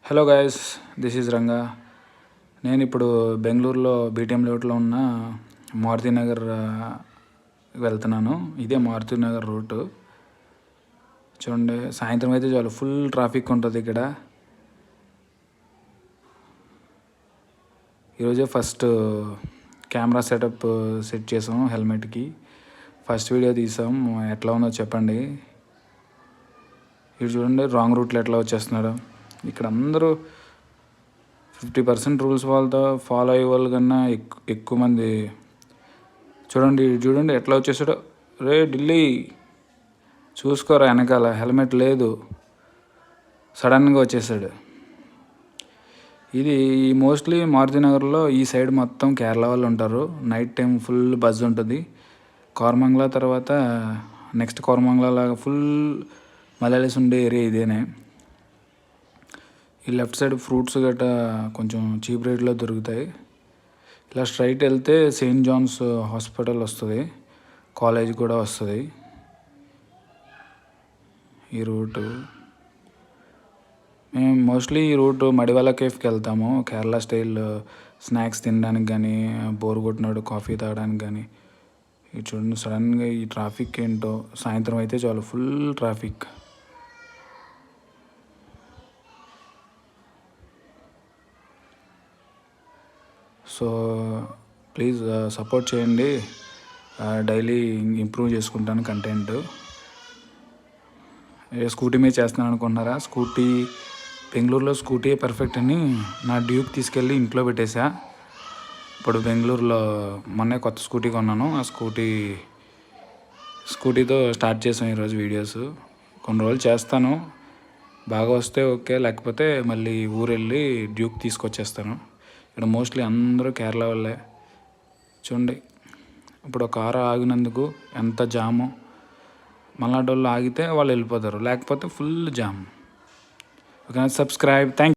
Hello guys, this is Ranga. నేను ఇప్పుడు బెంగళూరులో బీటీఎం లేఅవుట్లో ఉన్న మారుతి నగర్ వెళ్తున్నాను. ఇదే మారుతి నగర్ రూటు. చూడండి, సాయంత్రం అయితే చాలు ఫుల్ ట్రాఫిక్ ఉంటుంది ఇక్కడ. ఈరోజే ఫస్ట్ కెమెరా సెట్ చేసాం హెల్మెట్కి. ఫస్ట్ వీడియో తీసాం, ఎట్లా ఉందో చెప్పండి. ఇటు చూడండి, రాంగ్ రూట్లో ఎట్లా వచ్చేస్తున్నాడు. ఇక్కడ అందరూ 50% రూల్స్ వాళ్ళతో ఫాలో అయ్యే వాళ్ళు కన్నా ఎక్కువ మంది. చూడండి ఎట్లా వచ్చేసాడో. రే ఢిల్లీ, చూసుకోరా, వెనకాల హెల్మెట్ లేదు, సడన్గా వచ్చేసాడు. ఇది మోస్ట్లీ మారుతి నగర్లో ఈ సైడ్ మొత్తం కేరళ వాళ్ళు ఉంటారు. నైట్ టైం ఫుల్ బజ్ ఉంటుంది. కోరమంగళ తర్వాత నెక్స్ట్ కోరమంగళ లాగా ఫుల్ మలయాళీస్ ఉండే ఏరియా ఇదేనే. ఈ లెఫ్ట్ సైడ్ ఫ్రూట్స్ గట్రా కొంచెం చీప్ రేట్లో దొరుకుతాయి. ఇలా స్ట్రైట్ వెళ్తే సెయింట్ జాన్స్ హాస్పిటల్ వస్తుంది, కాలేజ్ కూడా వస్తుంది. ఈ రూటు మేము మోస్ట్లీ ఈ రూట్ మడివాళ్ళ కేఫ్కి వెళ్తాము. కేరళ స్టైల్ స్నాక్స్ తినడానికి కానీ, బోర్ కొట్టినాడు కాఫీ తాగడానికి కానీ. ఇది చూడండి, సడన్గా ఈ ట్రాఫిక్ ఏంటో. సాయంత్రం అయితే చాలు full traffic. So please support చేయండి. డైలీ ఇంప్రూవ్ చేసుకుంటాను కంటెంట్. స్కూటీ మీద చేస్తున్నాను అనుకుంటున్నారా? బెంగళూరులో స్కూటీ పర్ఫెక్ట్ అని నా డ్యూక్ తీసుకెళ్ళి ఇంట్లో పెట్టేశా. ఇప్పుడు బెంగళూరులో మొన్నే కొత్త స్కూటీ కొన్నాను. ఆ స్కూటీతో స్టార్ట్ చేసాను ఈరోజు వీడియోస్. కొన్ని రోజులు చేస్తాను, బాగా వస్తే ఓకే, లేకపోతే మళ్ళీ ఊరు వెళ్ళి డ్యూక్ తీసుకొచ్చేస్తాను. ఇక్కడ మోస్ట్లీ అందరూ కేరళ వాళ్ళే. చూడండి, ఇప్పుడు ఒక కారు ఆగినందుకు ఎంత జాము. మళ్ళా డోళ్ళు ఆగితే వాళ్ళు వెళ్ళిపోతారు, లేకపోతే full jam. Okay, subscribe. Thank